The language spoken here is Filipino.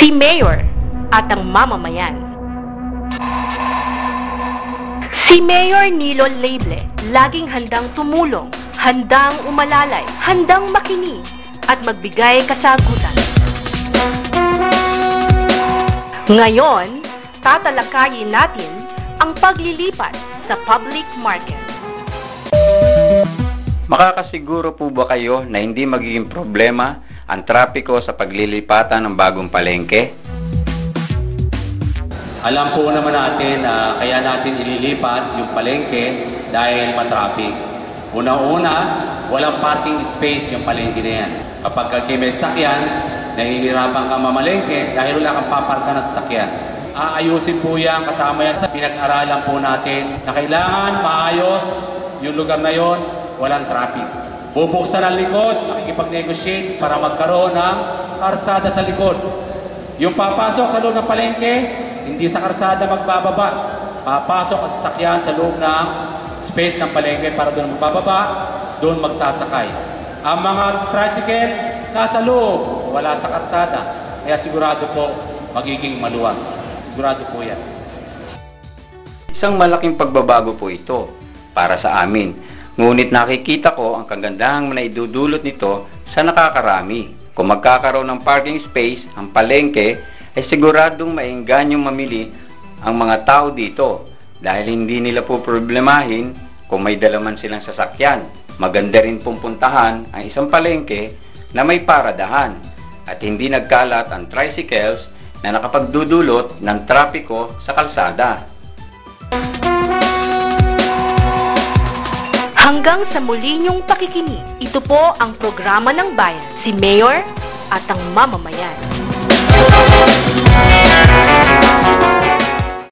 si Mayor at ang mamamayan. Si Mayor Nilo Leyble, laging handang tumulong, handang umalalay, handang makinig, at magbigay kasagutan. Ngayon, tatalakayin natin ang paglilipat sa public market. Makakasiguro po ba kayo na hindi magiging problema ang trapiko sa paglilipatan ng bagong palengke? Alam po naman natin na kaya natin ililipat yung palengke dahil matraffic. Una-una, walang parking space yung palengke na yan. Kapag may sakyan, nahihirapan kang mamalengke dahil wala kang paparka ng sasakyan. Aayusin po yan, kasama yan sa pinag-aralan po natin na kailangan maayos yung lugar na yon, walang traffic. Bubuksan ang likod, makikipag-negotiate para magkaroon ng karsada sa likod. Yung papasok sa loob ng palengke, hindi sa karsada magbababa. Papasok ang sasakyan sa loob ng space ng palengke para doon magbababa, doon magsasakay. Ang mga tricycle, nasa loob, wala sa karsada. Kaya sigurado po, magiging maluwag. Sigurado po yan. Isang malaking pagbabago po ito para sa amin. Ngunit nakikita ko ang kagandahang naidudulot nito sa nakakarami. Kung magkakaroon ng parking space ang palengke, ay siguradong maenganyong mamili ang mga tao dito dahil hindi nila po problemahin kung may dalaman silang sasakyan. Maganda rin pong puntahan ang isang palengke na may paradahan at hindi nagkalat ang tricycles na nakapagdudulot ng trapiko sa kalsada. Hanggang sa muli niyong pakikinig, ito po ang programa ng bayan, si Mayor at ang mamamayan.